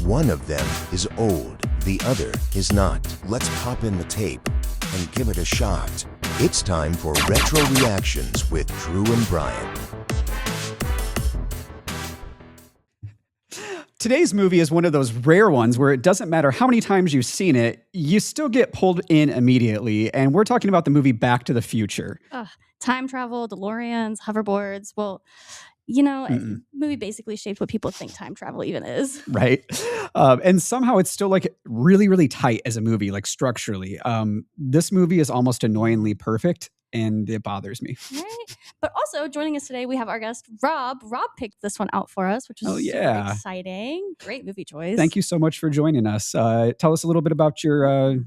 One of them is old, the other is not. Let's pop in the tape and give it a shot. It's time for Retro Reactions with Drew and Bryan. Today's movie is one of those rare ones where it doesn't matter how many times you've seen it, you still get pulled in immediately. And we're talking about the movie Back to the Future. Time travel, DeLoreans, hoverboards. Well, movie basically shaped what people think time travel even is. Right. And somehow it's still like really, really tight as a movie, like structurally. This movie is almost annoyingly perfect. And it bothers me. Right. But also joining us today, we have our guest, Rob. Rob picked this one out for us, which is super exciting. Great movie choice. Thank you so much for joining us. Tell us a little bit about your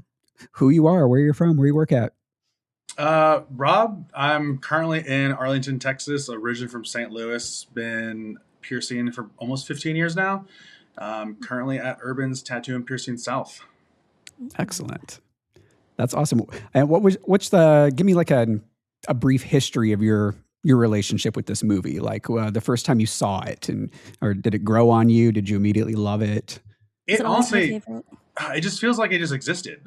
who you are, where you're from, where you work at. Rob, I'm currently in Arlington, Texas, originally from St. Louis. Been piercing for almost 15 years now. Currently at Urban's Tattoo and Piercing South. Excellent. That's awesome. And give me like a brief history of your relationship with this movie, like the first time you saw it, or did it grow on you? Did you immediately love it? It honestly, it just feels like it just existed.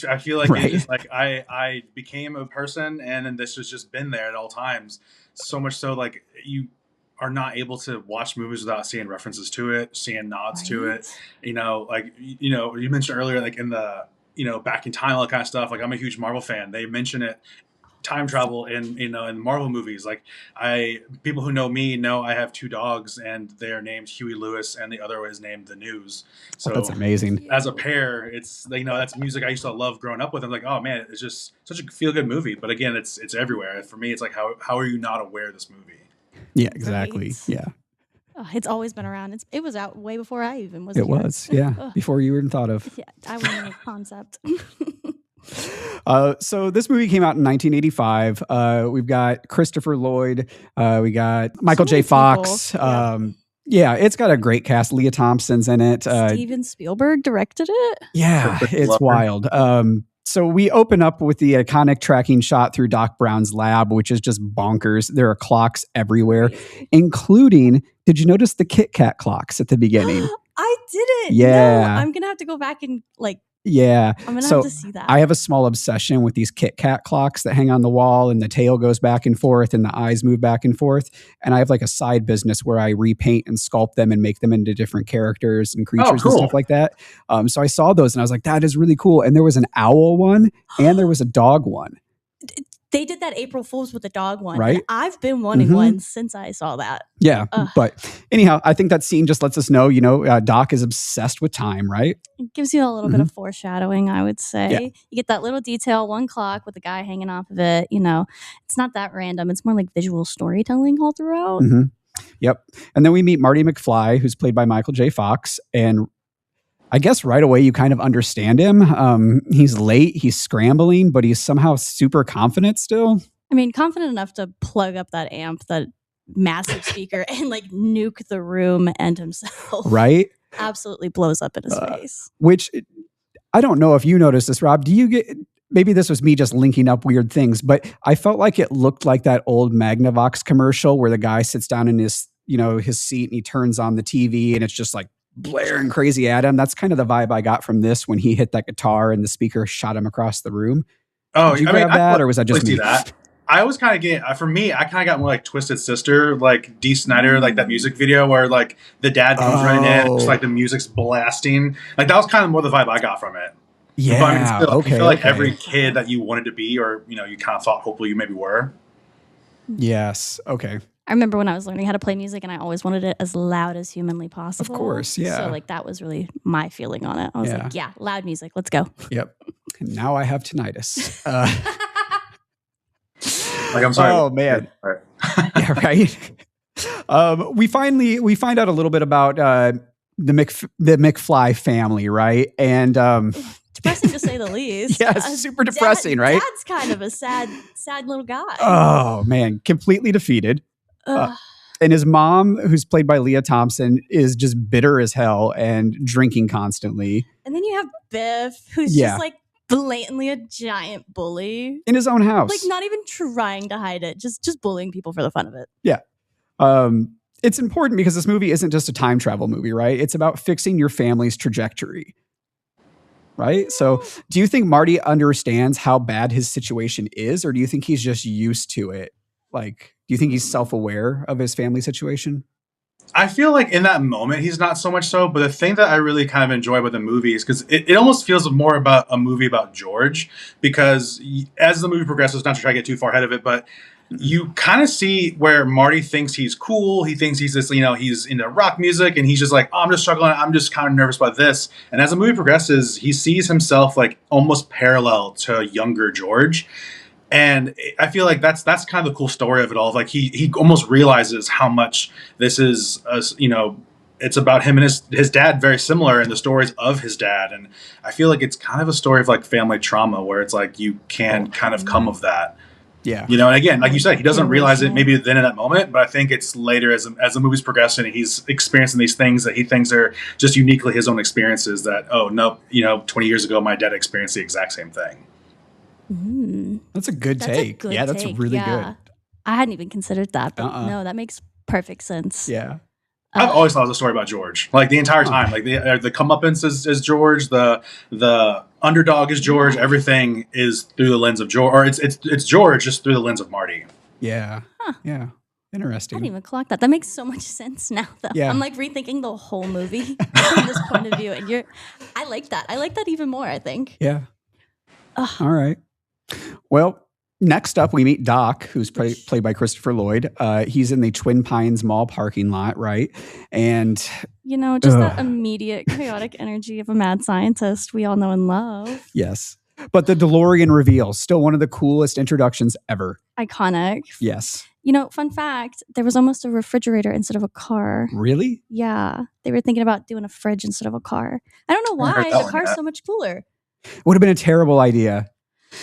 I feel like it just, like I became a person, and then this has just been there at all times. So much so, like you are not able to watch movies without seeing references to it, seeing nods to it. You mentioned earlier, like in the back in time, all that kind of stuff. Like I'm a huge Marvel fan. They mention it, time travel in Marvel movies. Like people who know me know I have two dogs, and they're named Huey Lewis, and the other is named The News. So that's amazing. As a pair, it's that's music I used to love growing up with. I'm like, oh man, it's just such a feel good movie. But again, it's everywhere. For me, it's like how are you not aware of this movie? Yeah, exactly. Right. Yeah. It's always been around. It was out way before I even was. It was, yeah, before you even thought of. Yeah, I was in a concept. So this movie came out in 1985. We've got Christopher Lloyd. We got Michael J. Fox. Yeah, it's got a great cast. Leah Thompson's in it. Steven Spielberg directed it. Yeah, it's wild. So we open up with the iconic tracking shot through Doc Brown's lab, which is just bonkers. There are clocks everywhere, including, did you notice the Kit Kat clocks at the beginning? I didn't. Yeah. No, I'm going to have to go back and yeah. I'm going to have to see that. I have a small obsession with these Kit Kat clocks that hang on the wall, and the tail goes back and forth and the eyes move back and forth. And I have like a side business where I repaint and sculpt them and make them into different characters and creatures and stuff like that. So I saw those and I was like, that is really cool. And there was an owl one and there was a dog one. They did that April Fool's with the dog one. Right? And I've been wanting one since I saw that. Yeah. But anyhow, I think that scene just lets us know, Doc is obsessed with time, right? It gives you a little bit of foreshadowing, I would say. Yeah. You get that little detail, one clock with the guy hanging off of it. It's not that random. It's more like visual storytelling all throughout. Mm-hmm. Yep. And then we meet Marty McFly, who's played by Michael J. Fox. And I guess right away you kind of understand him. He's late, he's scrambling, but he's somehow super confident still. I mean, confident enough to plug up that amp, that massive speaker, and nuke the room and himself. Right? Absolutely blows up in his face. Which, I don't know if you noticed this, Rob. Do you get, maybe this was me just linking up weird things, but I felt like it looked like that old Magnavox commercial where the guy sits down in his seat and he turns on the TV and it's just like blaring crazy at him. That's kind of the vibe I got from this when he hit that guitar and the speaker shot him across the room. Oh, did you grab that, or was that just me? That. I was kind of getting, for me, I kind of got more like Twisted Sister, like Dee Snider, like that music video where like the dad comes right in, just like the music's blasting. Like that was kind of more the vibe I got from it. Yeah. But I mean, still, I feel like every kid that you wanted to be, or you kind of thought hopefully you maybe were. Yes. Okay. I remember when I was learning how to play music and I always wanted it as loud as humanly possible. Of course, yeah. So that was really my feeling on it. I was like, yeah, loud music, let's go. Yep. And now I have tinnitus. I'm sorry. Oh man. Yeah, right. We find out a little bit about the McFly family, right? And depressing to say the least. Yeah, super depressing, right? Dad's kind of a sad little guy. Oh man, completely defeated. And his mom, who's played by Leah Thompson, is just bitter as hell and drinking constantly. And then you have Biff, who's just blatantly a giant bully in his own house, not even trying to hide it, just bullying people for the fun of it. Yeah. it's important because this movie isn't just a time travel movie, right? It's about fixing your family's trajectory. Right? So do you think Marty understands how bad his situation is, or do you think he's just used to it? Like, do you think he's self-aware of his family situation? I feel like in that moment, he's not so much so. But the thing that I really kind of enjoy about the movie is because it almost feels more about a movie about George. Because as the movie progresses, not to try to get too far ahead of it, but you kind of see where Marty thinks he's cool. He thinks he's this, he's into rock music, and he's just like, oh, I'm just struggling. I'm just kind of nervous about this. And as the movie progresses, he sees himself like almost parallel to younger George. And I feel like that's kind of the cool story of it all. Like he almost realizes how much this is, it's about him and his dad, very similar in the stories of his dad. And I feel like it's kind of a story of like family trauma where it's like you can kind of come of that. Yeah. And again, like you said, he doesn't realize it maybe then in that moment, but I think it's later as the movie's progressing and he's experiencing these things that he thinks are just uniquely his own experiences that, oh, no, 20 years ago, my dad experienced the exact same thing. That's a good take. That's really good. I hadn't even considered that, but no, that makes perfect sense. Yeah. I've always thought it was a story about George, like the entire time. Like the comeuppance is George, the underdog is George. Everything is through the lens of George, or it's George just through the lens of Marty. Yeah. Yeah. Interesting. I didn't even clock that. That makes so much sense now, though. Yeah. I'm like rethinking the whole movie from this point of view, and I like that. I like that even more, I think. Yeah. All right. Well, next up, we meet Doc, who's played by Christopher Lloyd. He's in the Twin Pines Mall parking lot, right? And just that immediate chaotic energy of a mad scientist we all know and love. Yes. But the DeLorean reveal, still one of the coolest introductions ever. Iconic. Yes. Fun fact, there was almost a refrigerator instead of a car. Really? Yeah. They were thinking about doing a fridge instead of a car. I don't know why. The car's so much cooler. Would have been a terrible idea.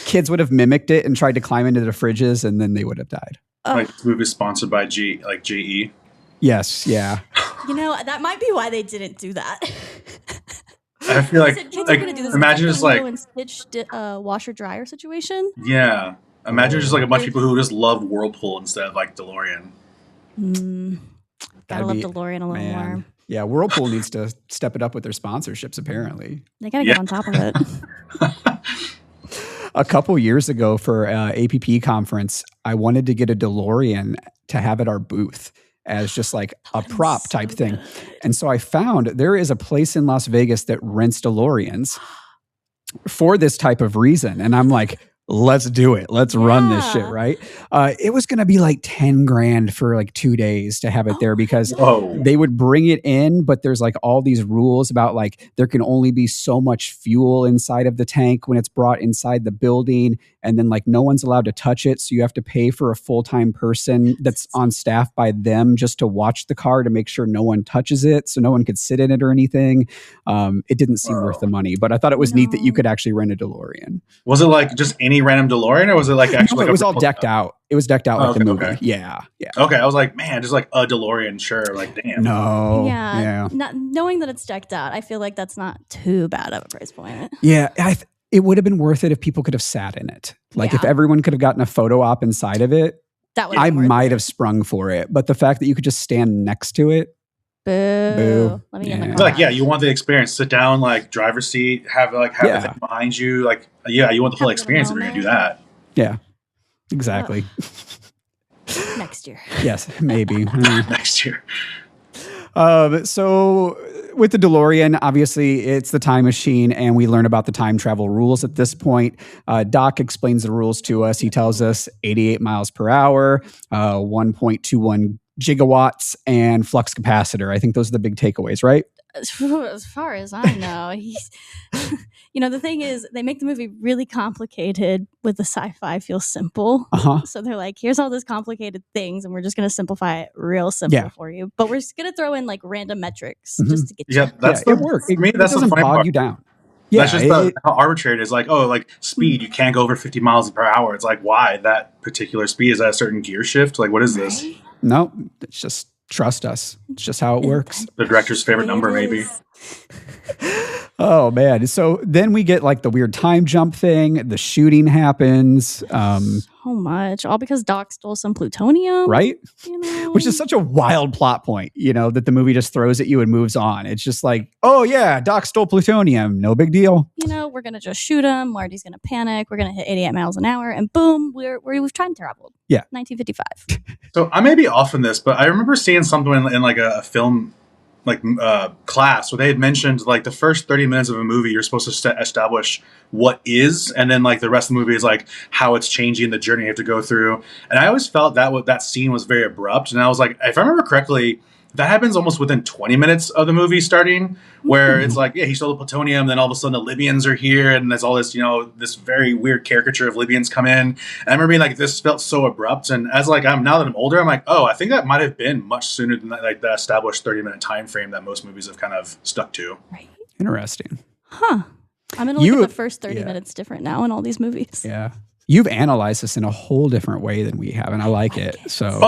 Kids would have mimicked it and tried to climb into the fridges, and then they would have died. Like this movie is sponsored by GE. Yes, yeah. That might be why they didn't do that. I feel like, kids are gonna do this imagine just like and stitch washer dryer situation. Yeah, imagine just like a bunch of people who just love Whirlpool instead of like DeLorean. Gotta love DeLorean a little more. Yeah, Whirlpool needs to step it up with their sponsorships. Apparently, they gotta get on top of it. A couple years ago for APP conference, I wanted to get a DeLorean to have at our booth as just like a prop type thing. And so I found there is a place in Las Vegas that rents DeLoreans for this type of reason. And I'm like, let's do it. Let's run this shit, right? It was going to be like 10 grand for like 2 days to have it there because they would bring it in, but there's like all these rules about like there can only be so much fuel inside of the tank when it's brought inside the building. And then like no one's allowed to touch it. So you have to pay for a full-time person that's on staff by them just to watch the car to make sure no one touches it. So no one could sit in it or anything. It didn't seem worth the money, but I thought it was neat that you could actually rent a DeLorean. Was it like just any random DeLorean, or was it like actually? No, it was all decked out. It was decked out like the movie. Okay. Yeah. Okay, I was like, man, just like a DeLorean, sure. Like, damn. No. Yeah. Not knowing that it's decked out, I feel like that's not too bad of a price point. Yeah, it would have been worth it if people could have sat in it. Like if everyone could have gotten a photo op inside of it, I might have sprung for it. But the fact that you could just stand next to it. Boo. Let me in the car. Like, you want the experience. Sit down, like driver's seat, have the thing behind you. Like, you want the whole experience if you're gonna do that. Yeah. Exactly. Next year. Yes, maybe. Next year. So with the DeLorean, obviously it's the time machine, and we learn about the time travel rules at this point. Doc explains the rules to us. He tells us 88 miles per hour, 1.21 gigawatts, and flux capacitor. I think those are the big takeaways, right? As far as I know, he's, the thing is, they make the movie really complicated with the sci-fi feel simple. So they're like, here's all these complicated things, and we're just going to simplify it real simple for you. But we're just going to throw in like random metrics just to get you. It works. For me, that's doesn't bog you down. Yeah, that's just how arbitrary it is. Like, like speed, you can't go over 50 miles per hour. It's like, why that particular speed? Is that a certain gear shift? Like, what is this? No, it's just Trust us. It's just how it works. The director's favorite number, maybe. Oh man. So then we get like the weird time jump thing. The shooting happens. So much. All because Doc stole some plutonium. Right? You know? Which is such a wild plot point, that the movie just throws at you and moves on. It's just like, oh yeah, Doc stole plutonium. No big deal. We're going to just shoot him. Marty's going to panic. We're going to hit 88 miles an hour and boom, we've time traveled. Yeah. 1955. So I may be off on this, but I remember seeing something in like a film class where they had mentioned like the first 30 minutes of a movie you're supposed to establish what is, and then like the rest of the movie is like how it's changing, the journey you have to go through. And I always felt that scene was very abrupt, and I was like, if I remember correctly, that happens almost within 20 minutes of the movie starting, where it's like, yeah, he stole the plutonium, then all of a sudden the Libyans are here, and there's all this, this very weird caricature of Libyans come in. And I remember being like, this felt so abrupt. And as like now that I'm older, I'm like, oh, I think that might have been much sooner than like the established 30-minute time frame that most movies have kind of stuck to. Right. Interesting. Huh. I'm gonna look at the first 30 minutes different now in all these movies. Yeah. You've analyzed this in a whole different way than we have, and I like it. So,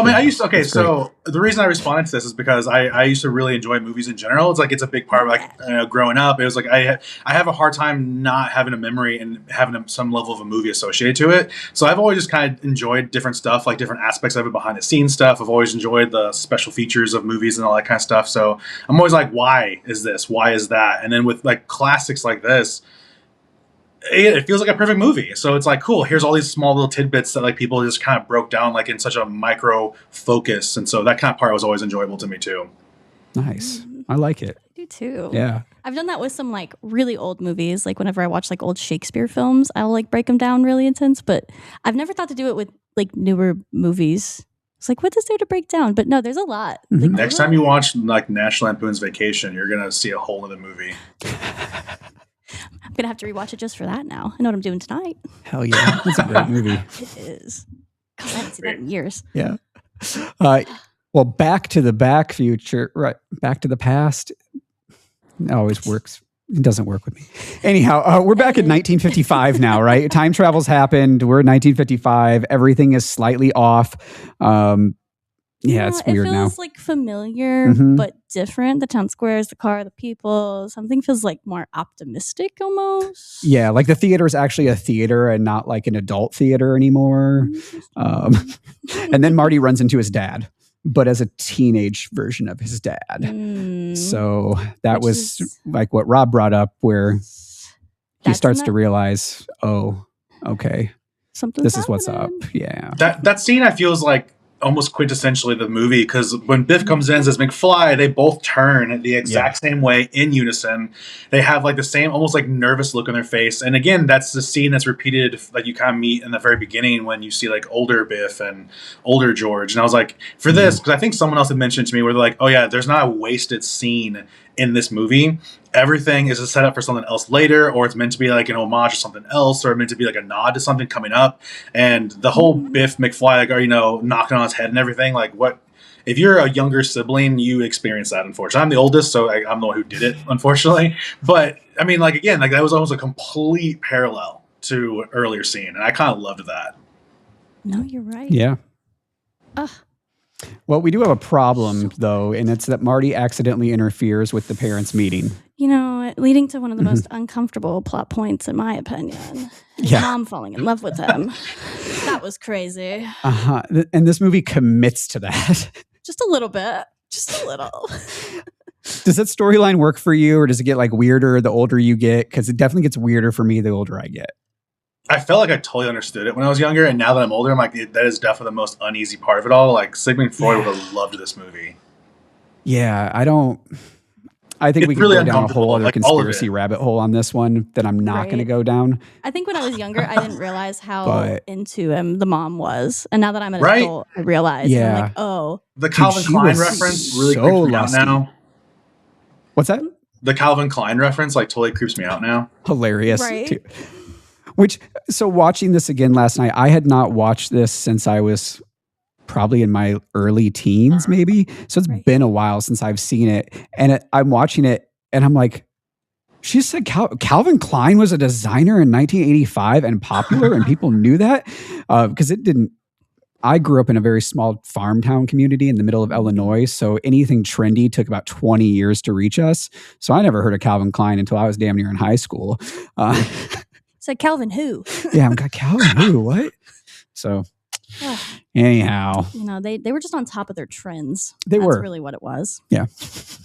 so the reason I responded to this is because I used to really enjoy movies in general. It's like it's a big part of like growing up. It was like I have a hard time not having a memory and having some level of a movie associated to it. So I've always just kind of enjoyed different stuff, like different aspects of it, behind the scenes stuff. I've always enjoyed the special features of movies and all that kind of stuff. So I'm always like, why is this? Why is that? And then with like classics like this, it feels like a perfect movie. So it's like, cool, here's all these small little tidbits that like people just kind of broke down like in such a micro focus. And so that kind of part was always enjoyable to me too. Nice. I like it. I do too. Yeah. I've done that with some like really old movies. Like whenever I watch like old Shakespeare films, I'll like break them down really intense, but I've never thought to do it with like newer movies. It's like, what is there to break down? But no, there's a lot. Mm-hmm. Like, next time you watch like National Lampoon's Vacation, you're going to see a whole other movie. I'm going to have to rewatch it just for that now. I know what I'm doing tonight. Hell yeah. It's a great movie. It is. God, I haven't seen that in years. Yeah. Well, Back to the Future, right? Back to the Past. It always works. It doesn't work with me. Anyhow, we're back in 1955 now, right? Time travel's happened. We're in 1955. Everything is slightly off. It's weird now. It feels like familiar, but different. The town squares, the car, the people. Something feels like more optimistic almost. Yeah, like the theater is actually a theater and not like an adult theater anymore. And then Marty runs into his dad, but as a teenage version of his dad. So that was like what Rob brought up, where he starts to realize, oh, okay, this is what's up. Yeah. That scene I feel is like almost quintessentially the movie, because when Biff comes in and says McFly, they both turn the exact same way in unison. They have like the same almost like nervous look on their face. And again, that's the scene that's repeated that you kind of meet in the very beginning when you see like older Biff and older George. And I was like, for this, because I think someone else had mentioned to me where they're like, oh yeah, there's not a wasted scene in this movie. Everything is a setup for something else later, or it's meant to be like an homage to something else, or meant to be like a nod to something coming up. And the whole Biff McFly, like, knocking on his head and everything, like what, if you're a younger sibling, you experience that, unfortunately. I'm the oldest, so I'm the one who did it, unfortunately. But I mean, like, again, like that was almost a complete parallel to an earlier scene. And I kind of loved that. No, you're right. Yeah. Well, we do have a problem, though, and it's that Marty accidentally interferes with the parents' meeting. Leading to one of the most uncomfortable plot points, in my opinion. His mom falling in love with him. That was crazy. And this movie commits to that. Just a little bit. Just a little. Does that storyline work for you, or does it get like weirder the older you get? Because it definitely gets weirder for me the older I get. I felt like I totally understood it when I was younger, and now that I'm older, I'm like, that is definitely the most uneasy part of it all. Like, Sigmund Freud would have loved this movie. Yeah, I think we could go down a whole other conspiracy rabbit hole on this one that I'm not going to go down. I think when I was younger, I didn't realize how into him the mom was. And now that I'm an adult, I realize. Yeah. I'm like, oh. The Calvin Klein reference really creeps me out now. What's that? The Calvin Klein reference like totally creeps me out now. Hilarious. Right. Too. So watching this again last night, I had not watched this since I was probably in my early teens, maybe. So it's been a while since I've seen it. And I'm watching it and I'm like, she said Calvin Klein was a designer in 1985 and popular and people knew that? Because it didn't, I grew up in a very small farm town community in the middle of Illinois, so anything trendy took about 20 years to reach us. So I never heard of Calvin Klein until I was damn near in high school. So Calvin who? Yeah, I'm like, Calvin who? What? So anyhow, they were just on top of their trends. That's really what it was. Yeah,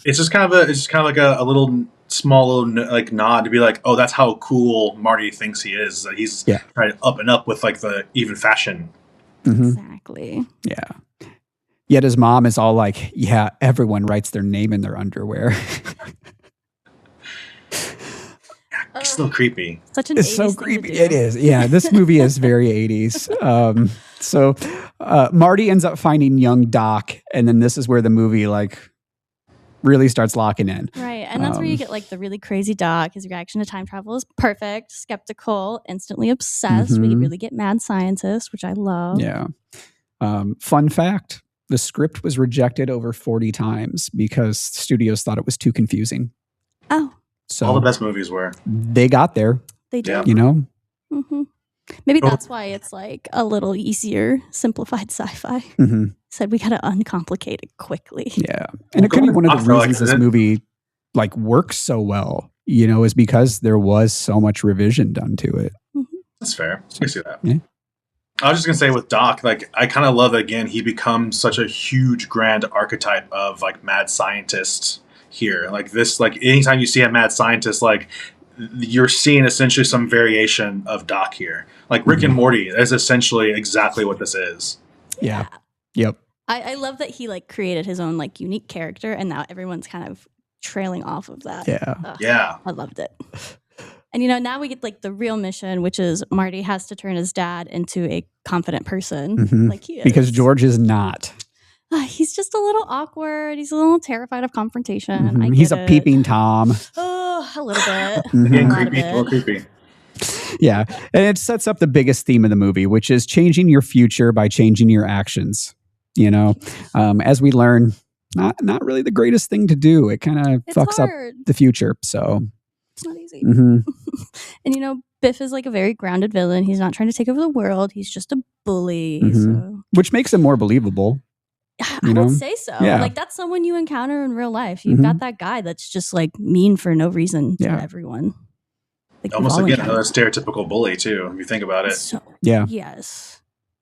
it's just kind of like a little small like nod to be like, oh, that's how cool Marty thinks he is. That he's trying to up and up with like the even fashion. Mm-hmm. Exactly. Yeah. Yet his mom is all like, yeah, everyone writes their name in their underwear. It's still creepy. Such an it's 80s so thing creepy. to do. It is. Yeah, this movie is very 80s. So Marty ends up finding young Doc, and then this is where the movie like really starts locking in. Right. And that's where you get like the really crazy Doc. His reaction to time travel is perfect, skeptical, instantly obsessed. We really get mad scientist, which I love. Yeah. Fun fact, the script was rejected over 40 times because studios thought it was too confusing. Oh. So all the best movies were. They got there. They did. You know? Mm-hmm. Maybe that's why it's like a little easier, simplified sci-fi. Said we got to uncomplicate it quickly. Yeah. And it could be one of the reasons this movie like works so well, is because there was so much revision done to it. That's fair. I see that. Yeah. I was just going to say with Doc, like, I kind of love that, again, he becomes such a huge, grand archetype of, like, mad scientist here. Like, this, like, anytime you see a mad scientist, like, you're seeing essentially some variation of Doc here. Like, Rick and Morty is essentially exactly what this is. Yeah. Yep. I love that he, like, created his own, like, unique character, and now everyone's kind of trailing off of that. Yeah. Yeah. I loved it. And, now we get, like, the real mission, which is Marty has to turn his dad into a confident person, like he is. Because George is not. He's just a little awkward. He's a little terrified of confrontation. He's a peeping Tom. Oh, a little bit. Again, creepy, a little creepy. Yeah. And it sets up the biggest theme of the movie, which is changing your future by changing your actions. As we learn, not really the greatest thing to do. It kind of fucks up the future. So it's not easy. And Biff is like a very grounded villain. He's not trying to take over the world. He's just a bully. So. Which makes him more believable. I would say so. Yeah. Like that's someone you encounter in real life. You've got that guy that's just like mean for no reason to everyone. Like, almost again another stereotypical bully too, if you think about it. So, yes.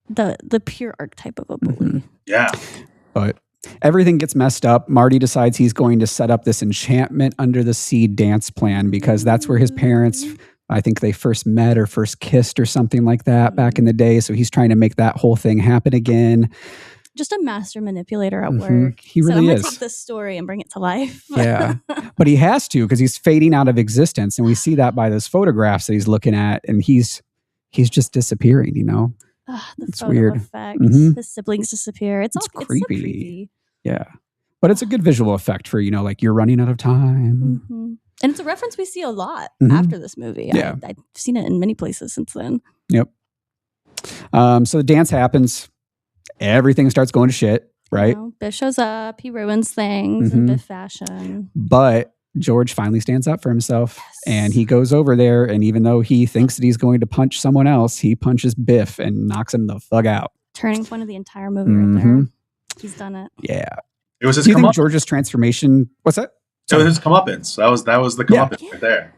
The pure archetype of a bully. Yeah. But everything gets messed up. Marty decides he's going to set up this enchantment under the sea dance plan because that's where his parents, I think they first met or first kissed or something like that back in the day. So he's trying to make that whole thing happen again. Just a master manipulator at work. He really I'm gonna is. take this story and bring it to life. Yeah. But he has to because he's fading out of existence. And we see that by those photographs that he's looking at. And he's just disappearing, It's weird. Effect. His siblings disappear. It's creepy. It's so creepy. Yeah. But it's a good visual effect for, like you're running out of time. And it's a reference we see a lot after this movie. Yeah. I've seen it in many places since then. Yep. So the dance happens. Everything starts going to shit, right? Biff shows up. He ruins things in Biff fashion. But George finally stands up for himself and he goes over there. And even though he thinks that he's going to punch someone else, he punches Biff and knocks him the fuck out. Turning point of the entire movie right there. He's done it. Yeah. It was his Do you think George's transformation... What's that? It was his comeuppance. That was the comeuppance right there.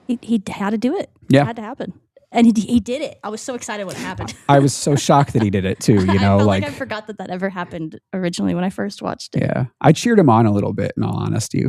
He had to do it. Yeah. It had to happen. And he did it. I was so excited when it happened. I was so shocked that he did it too. I felt like I forgot that ever happened originally when I first watched it. Yeah, I cheered him on a little bit. In all honesty,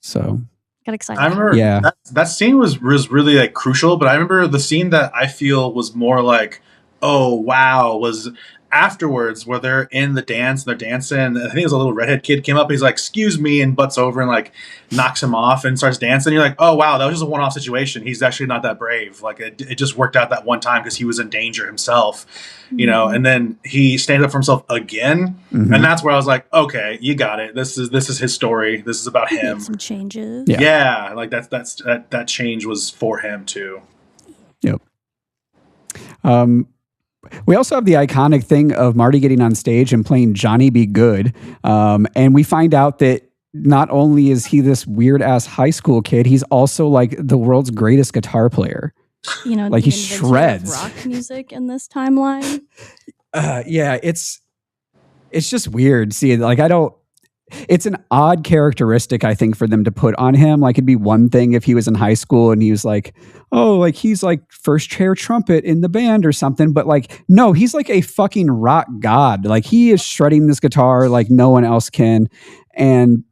so got excited. I remember. That scene was really like crucial. But I remember the scene that I feel was more like, oh wow, was afterwards where they're in the dance and they're dancing. I think it was a little redhead kid came up. He's like, "Excuse me," and butts over and like knocks him off and starts dancing. You're like, "Oh wow, that was just a one-off situation. He's actually not that brave. Like it just worked out that one time because he was in danger himself, And then he stands up for himself again, and that's where I was like, "Okay, you got it. This is his story. This is about him." Some changes. Yeah, like that change was for him too. Yep. We also have the iconic thing of Marty getting on stage and playing Johnny Be Good. And we find out that not only is he this weird ass high school kid, he's also like the world's greatest guitar player. Like he shreds rock music in this timeline. Yeah, it's just weird. See, like it's an odd characteristic, I think, for them to put on him. Like, it'd be one thing if he was in high school and he was like, oh, like he's like first chair trumpet in the band or something. But like, no, he's like a fucking rock god. Like, he is shredding this guitar like no one else can. And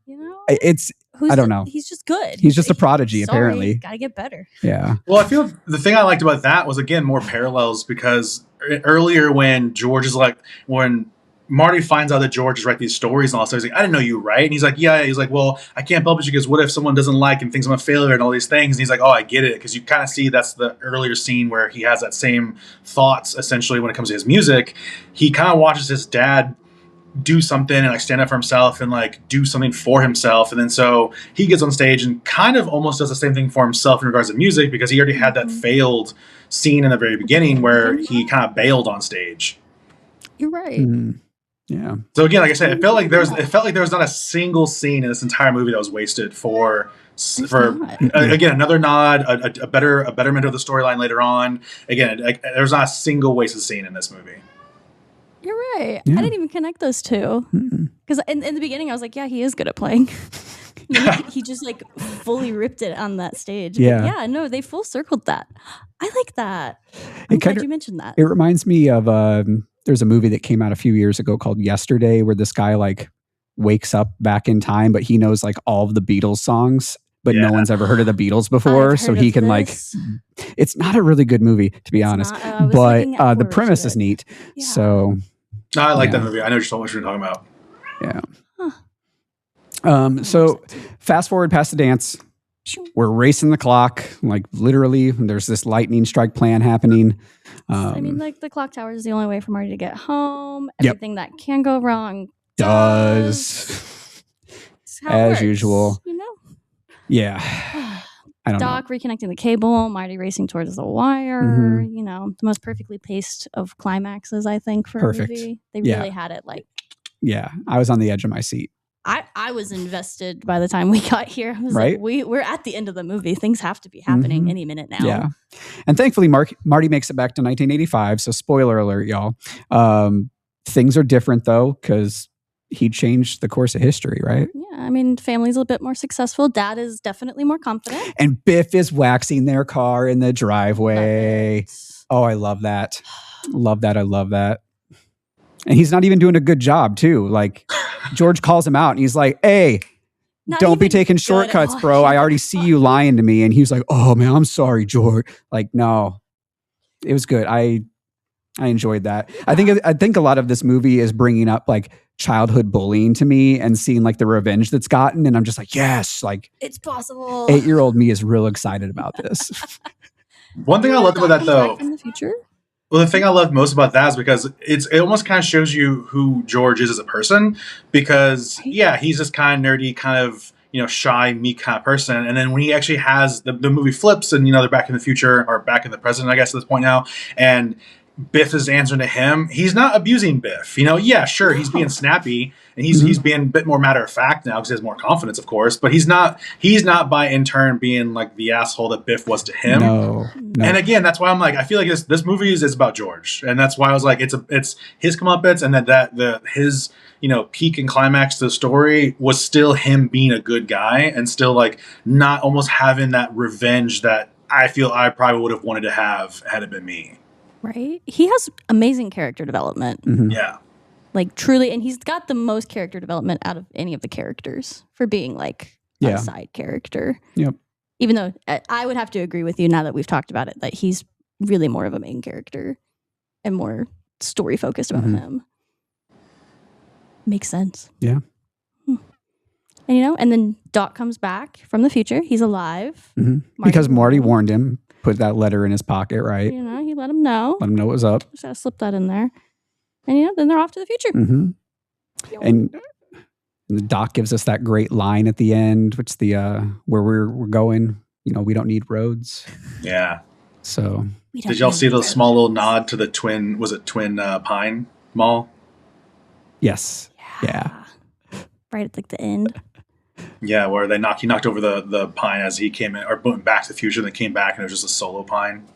I don't know. He's just good. He's just a prodigy, apparently. Gotta get better. Yeah. Well, I feel the thing I liked about that was, again, more parallels, because earlier when Marty finds out that George is writing these stories and all that stuff, he's like, I didn't know you write. And he's like, yeah. He's like, well, I can't publish it because what if someone doesn't like and thinks I'm a failure and all these things? And he's like, oh, I get it. Because you kind of see that's the earlier scene where he has that same thoughts, essentially, when it comes to his music. He kind of watches his dad do something and like stand up for himself and like do something for himself. And then so he gets on stage and kind of almost does the same thing for himself in regards to music, because he already had that failed scene in the very beginning where he kind of bailed on stage. You're right. Mm-hmm. Yeah. So again, like I said, it felt like there was not a single scene in this entire movie that was wasted for again, another nod, a betterment of the storyline later on. Again, there was not a single wasted scene in this movie. You're right. Yeah. I didn't even connect those two, because in the beginning I was like, yeah, he is good at playing. He just like fully ripped it on that stage. Yeah. But yeah, no, they full circled that. I like that. I'm glad you mentioned that. It reminds me of there's a movie that came out a few years ago called Yesterday, where this guy like wakes up back in time, but he knows like all of the Beatles songs, but no one's ever heard of the Beatles before. So he can it's not a really good movie, to be honest, but the premise is neat. Yeah. So I like that movie. I know what you're talking about. Yeah. Huh. So fast forward past the dance. We're racing the clock, like literally. There's this lightning strike plan happening. I mean, like the clock tower is the only way for Marty to get home. Everything that can go wrong does. As usual. You know? Yeah. I don't Doc know. reconnecting the cable, Marty racing towards the wire. Mm-hmm. You know, the most perfectly paced of climaxes, I think, for a movie. They really had it like. Yeah, I was on the edge of my seat. I was invested by the time we got here. I was like, we're at the end of the movie. Things have to be happening any minute now. Yeah. And thankfully, Marty makes it back to 1985. So spoiler alert, y'all. Things are different, though, because he changed the course of history, right? Yeah. I mean, family's a bit more successful. Dad is definitely more confident. And Biff is waxing their car in the driveway. Oh, I love that. Love that. I love that. And he's not even doing a good job, too. Like, George calls him out and he's like, hey, don't be taking shortcuts, bro. I already see you lying to me. And he's like, oh, man, I'm sorry, George. Like, no, it was good. I enjoyed that. I think a lot of this movie is bringing up like childhood bullying to me and seeing like the revenge that's gotten. And I'm just like, yes, like it's possible. 8-year-old me is real excited about this. One thing I loved about that, though, in the future. Well, the thing I love most about that is because it almost kind of shows you who George is as a person, because he's this kind of nerdy, kind of, shy, meek kind of person. And then when he actually has the movie flips and, they're back in the future or back in the present, I guess at this point now. And Biff is answering to him. He's not abusing Biff. Sure, he's being snappy and he's being a bit more matter of fact now because he has more confidence, of course. But he's not by in turn being like the asshole that Biff was to him. No. And again, that's why I'm like, I feel like this movie is about George, and that's why I was like, it's his comeuppance, and his peak and climax to the story was still him being a good guy and still like not almost having that revenge that I feel I probably would have wanted to have had it been me. Right. He has amazing character development. Mm-hmm. Yeah. Like truly, and he's got the most character development out of any of the characters for being like a side character. Yep. Even though I would have to agree with you now that we've talked about it, that he's really more of a main character and more story focused about him. Makes sense. Yeah. And and then Doc comes back from the future. He's alive. Mm-hmm. Because Marty warned him, put that letter in his pocket, right? He let him know. Let him know what was up. Just gotta slip that in there. And then they're off to the future. Mm-hmm. And the Doc gives us that great line at the end, which the where we're going. We don't need roads. Yeah. So did y'all see the small little nod to the twin? Was it Twin Pine Mall? Yes. Yeah. Right at like the end. Yeah, where he knocked over the pine as he came in, or went back to the future, and then came back, and it was just a solo pine.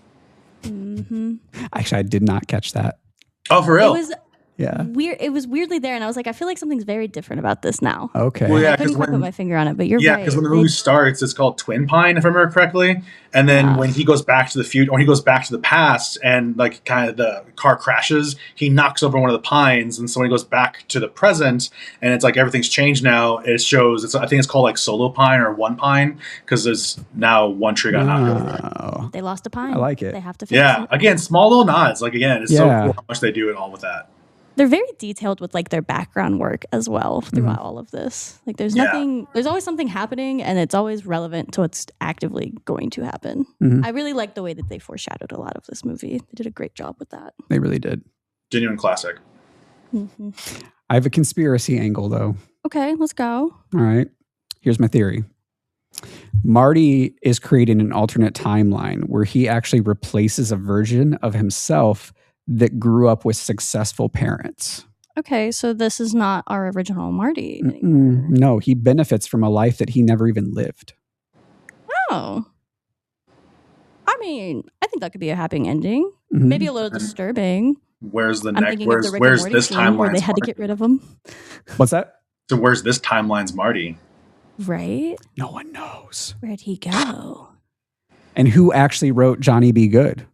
Mm-hmm. Actually, I did not catch that. Oh, for real? It was weird. It was weirdly there, and I was like, I feel like something's very different about this now. Okay. Well, yeah, I couldn't quite put my finger on it, but you're right. Yeah, because when the movie starts, it's called Twin Pine, if I remember correctly. And then when he goes back to the future, or he goes back to the past, and like kind of the car crashes, he knocks over one of the pines, and so when he goes back to the present, and it's like everything's changed now. It shows. I think it's called like Solo Pine or One Pine, because there's now one tree got knocked over. They lost a pine. I like it. They have to fix it. Again, small little nods. Like again, it's so cool how much they do it all with that. They're very detailed with like their background work as well throughout all of this. Like there's nothing, there's always something happening, and it's always relevant to what's actively going to happen. I really like the way that they foreshadowed a lot of this movie. They did a great job with that. They really did. Genuine classic. I have a conspiracy angle though. Okay, let's go. All right. Here's my theory. Marty is creating an alternate timeline where he actually replaces a version of himself that grew up with successful parents. Okay, so this is not our original Marty anymore. No, he benefits from a life that he never even lived. Oh. I mean, I think that could be a happy ending. Maybe a little disturbing. Where's the I'm next? thinking Where's of the Rick and Morty this scene timeline? where they had to get rid of him. What's that? So where's this timeline's Marty? Right? No one knows. Where'd he go? And who actually wrote Johnny Be Good?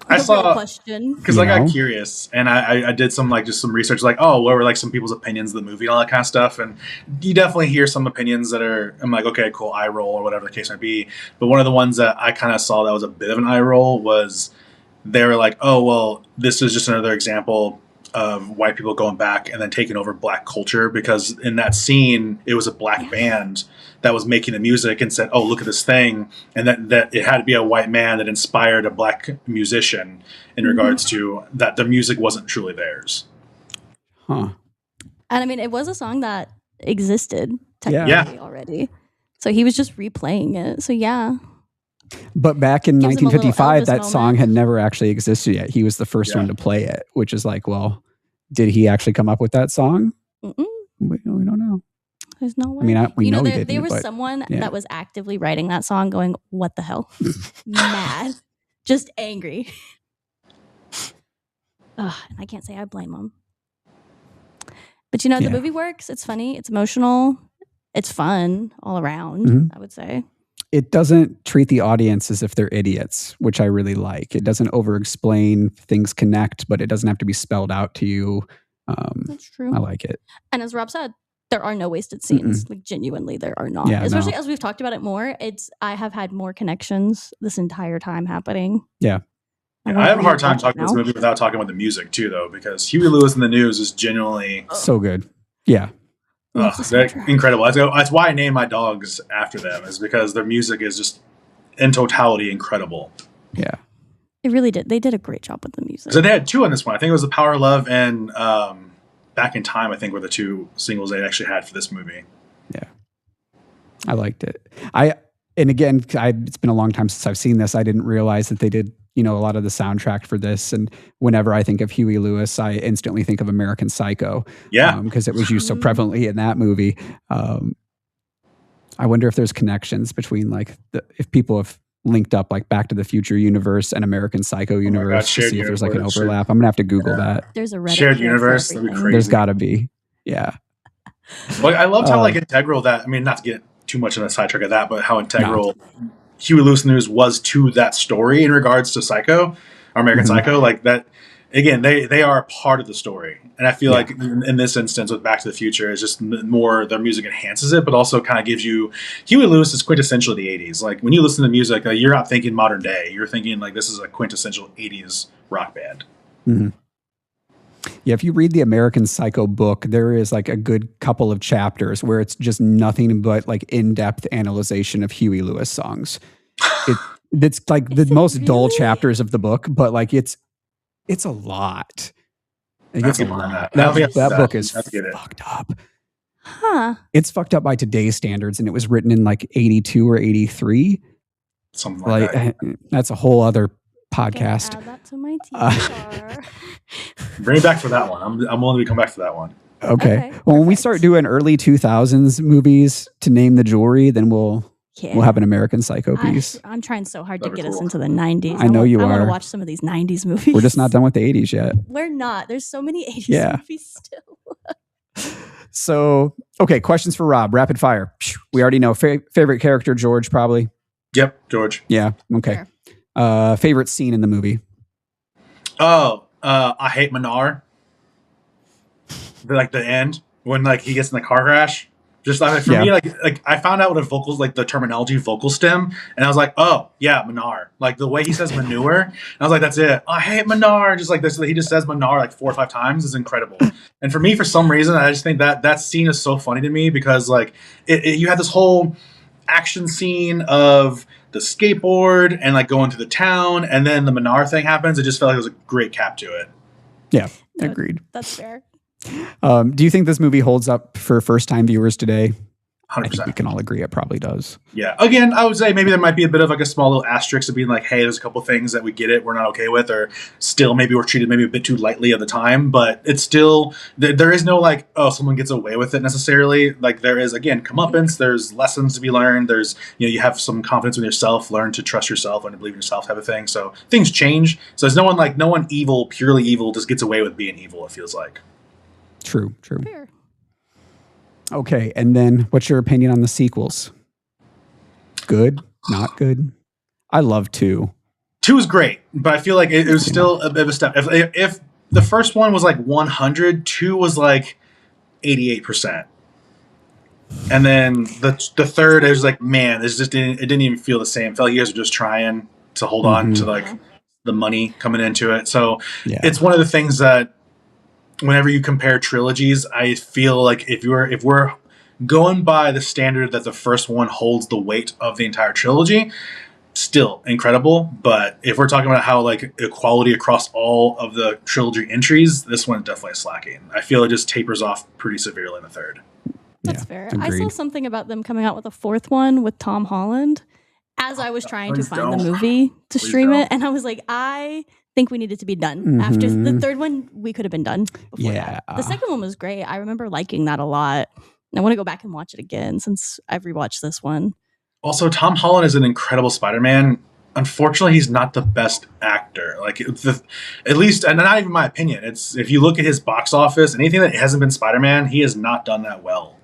I saw question because I got curious and I did some like just some research like what were like some people's opinions of the movie and all that kind of stuff, and you definitely hear some opinions that are I'm like okay cool eye roll or whatever the case might be, but one of the ones that I kind of saw that was a bit of an eye roll was they were like oh well this is just another example of white people going back and then taking over black culture, because in that scene it was a black band that was making the music and said, oh, look at this thing. And that it had to be a white man that inspired a black musician in regards to that the music wasn't truly theirs. Huh. And I mean, it was a song that existed technically already. So he was just replaying it. So yeah. But back in 1955, that song moment. had never actually existed yet. He was the first one to play it, which is like, well, did he actually come up with that song? We don't know. There's no way. I mean, we know he didn't. There was someone that was actively writing that song going, what the hell? Mad. Just angry. And I can't say I blame him. But the movie works. It's funny. It's emotional. It's fun all around, I would say. It doesn't treat the audience as if they're idiots, which I really like. It doesn't over-explain. Things connect, but it doesn't have to be spelled out to you. That's true. I like it. And as Rob said, there are no wasted scenes. Like genuinely, there are not. Especially as we've talked about it more. I have had more connections this entire time happening. Yeah. I have a hard time talking about this movie without talking about the music too, though, because Huey Lewis in the News is genuinely so good. Yeah. Incredible. That's why I named my dogs after them, is because their music is just in totality incredible. Yeah. It really did. They did a great job with the music. So they had two on this one. I think it was The Power of Love and Back in Time, I think, were the two singles they actually had for this movie. Yeah. I liked it. And again, it's been a long time since I've seen this. I didn't realize that they did, a lot of the soundtrack for this. And whenever I think of Huey Lewis, I instantly think of American Psycho. Yeah. Because it was used so prevalently in that movie. I wonder if there's connections between if people have linked up like Back to the Future universe and American Psycho universe to see if there's like an overlap. I'm gonna have to Google that. There's a Reddit shared universe. That'd be crazy. There's got to be. Yeah. Well, I loved how integral that. I mean, not to get too much on the sidetrack of that, but how integral Huey Lewis News was to that story in regards to Psycho, or American Psycho. Like that. Again, they are a part of the story, and I feel like in this instance with Back to the Future, it's just more their music enhances it, but also kind of gives you Huey Lewis is quintessentially the '80s. Like when you listen to music, you're not thinking modern day; you're thinking like this is a quintessential '80s rock band. Mm-hmm. Yeah, if you read the American Psycho book, there is like a good couple of chapters where it's just nothing but like in-depth analyzation of Huey Lewis songs. It's like the most dull chapters of the book, but like it's a lot. It's a lot. That book is fucked up. Huh. It's fucked up by today's standards, and it was written in like 82 or 83. Something like that. That's a whole other podcast. Add that to my TBR. Bring it back for that one. I'm willing to come back for that one. Okay. Well, when we start doing early 2000s movies to name the jewelry, then we'll Yeah. We'll have an American Psycho piece. I'm trying so hard to That'd be get us cool. into the 90s. I know you I want are. to watch some of these 90s movies. We're just not done with the 80s yet. We're not. There's so many 80s movies still. So, okay, questions for Rob. Rapid fire. We already know. Favorite character, George, probably. Yep, George. Yeah, okay. Sure. Favorite scene in the movie? I hate Minar. Like the end when like he gets in the car crash. Just like for me, like I found out what a vocal, like the terminology vocal stem, and I was like, oh yeah, Minar. Like the way he says manure, and I was like, that's it. I hate Minar. Just like this, he just says Minar like 4 or 5 times is incredible. And for me, for some reason, I just think that scene is so funny to me because like you have this whole action scene of the skateboard and like going through the town, and then the Minar thing happens. It just felt like it was a great cap to it. Yeah, agreed. That's fair. Do you think this movie holds up for first-time viewers today? 100%. I think we can all agree it probably does. Yeah. Again, I would say maybe there might be a bit of like a small little asterisk of being like, hey, there's a couple things that we get it, we're not okay with, or still maybe we're treated maybe a bit too lightly at the time, but it's still, there is no like, oh, someone gets away with it necessarily. Like there is, again, comeuppance, there's lessons to be learned, there's, you have some confidence in yourself, learn to trust yourself, learn to believe in yourself type of thing. So things change. So there's no one evil, purely evil, just gets away with being evil, it feels like. True. Fair. Okay, and then what's your opinion on the sequels? Good? Not good? I love 2. 2 is great, but I feel like it was still a bit of a step. If the first one was like 100, 2 was like 88%. And then the third, it was like, man, it didn't even feel the same. It felt like you guys were just trying to hold on to like the money coming into it. So it's one of the things that whenever you compare trilogies, I feel like if we're going by the standard that the first one holds the weight of the entire trilogy, still incredible. But if we're talking about how like equality across all of the trilogy entries, this one definitely is slacking. I feel it just tapers off pretty severely in the third. That's fair. Agreed. I saw something about them coming out with a 4th one with Tom Holland as I was trying to find the movie to stream it, and I was like, I think we needed to be done after the 3rd one. We could have been done before that. The 2nd one was great. I remember liking that a lot. And I want to go back and watch it again since I've rewatched this one. Also, Tom Holland is an incredible Spider-Man. Unfortunately, he's not the best actor. Like at least, and not even my opinion. It's if you look at his box office, anything that hasn't been Spider-Man, he has not done that well.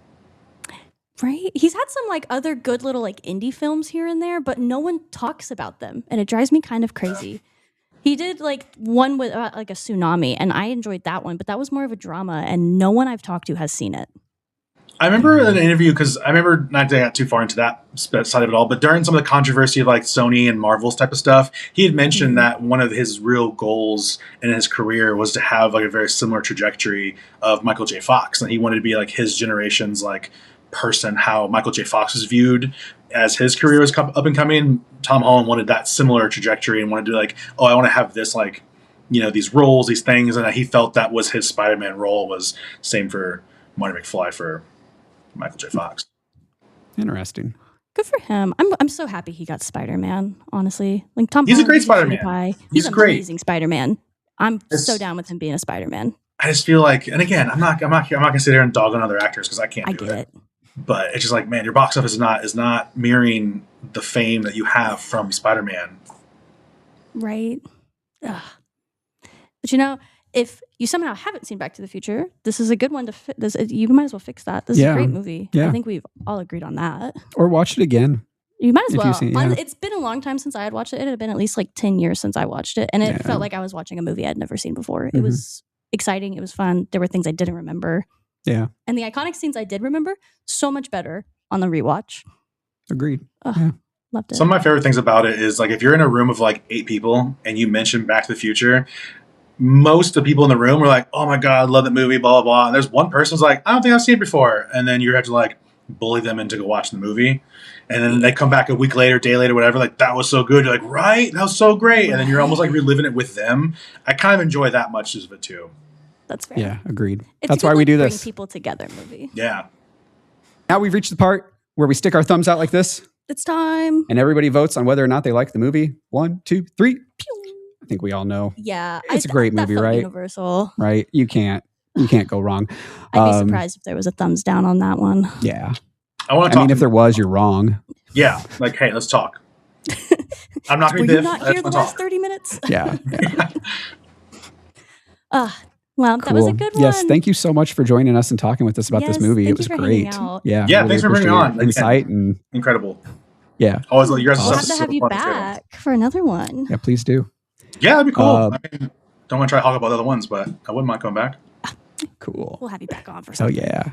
Right? He's had some like other good little like indie films here and there, but no one talks about them, and it drives me kind of crazy. He did like one with like a tsunami, and I enjoyed that one, but that was more of a drama, and no one I've talked to has seen it. I remember in an interview, because I remember not to get too far into that side of it all, but during some of the controversy of like Sony and Marvel's type of stuff, he had mentioned that one of his real goals in his career was to have like a very similar trajectory of Michael J. Fox, and he wanted to be like his generation's like person, how Michael J. Fox is viewed as his career was up and coming. Tom Holland wanted that similar trajectory and wanted to like, oh, I want to have this like, these roles, these things, and he felt that was his Spider-Man role. Was same for Marty McFly for Michael J. Fox. Interesting. Good for him. I'm so happy he got Spider-Man. Honestly, like Tom. He's Holland, a great Spider-Man. He's an great. Amazing Spider-Man. I'm so down with him being a Spider-Man. I just feel like, and again, I'm not gonna sit there and dog on other actors because I can't do it. But it's just like, man, your box office is not mirroring the fame that you have from Spider-Man. Right. Ugh. But if you somehow haven't seen Back to the Future, this is a good one to you might as well fix that. This is a great movie. Yeah. I think we've all agreed on that. Or watch it again. You might as well. Yeah. It's been a long time since I had watched it. It had been at least like 10 years since I watched it. And it felt like I was watching a movie I'd never seen before. It was exciting. It was fun. There were things I didn't remember. Yeah. And the iconic scenes I did remember, so much better on the rewatch. Agreed. Loved it. Some of my favorite things about it is like if you're in a room of like 8 people and you mention Back to the Future, most of the people in the room were like, oh my God, I love that movie, blah, blah, blah. And there's one person who's like, I don't think I've seen it before. And then you have to like bully them into go watching the movie. And then they come back a week later, day later, whatever, like that was so good. You're like, right? That was so great. And then you're almost like reliving it with them. I kind of enjoy that much of it too. That's fair. Yeah, agreed. It's That's a good, why we do this. Bring people together movie. Yeah. Now we've reached the part where we stick our thumbs out like this. It's time. And everybody votes on whether or not they like the movie. 1, 2, 3. I think we all know. Yeah. It's a great movie, right? Universal. Right. You can't go wrong. I'd be surprised if there was a thumbs down on that one. Yeah. I mean, if there was, you're wrong. Yeah, like, hey, let's talk. I'm not going Were to you biff. not I here just the wanna last 30 minutes? Yeah. Well, that was a good one. Yes, thank you so much for joining us and talking with us about this movie. It was hanging great. out. Yeah, Yeah, really thanks for bringing me appreciate on. insight and incredible. yeah. Always, you guys We'll are have to have you back for another one. Yeah, please do. Yeah, that'd be cool. I mean, don't want to try to talk about the other ones, but I wouldn't mind coming back. Cool. We'll have you back on for Oh something. yeah.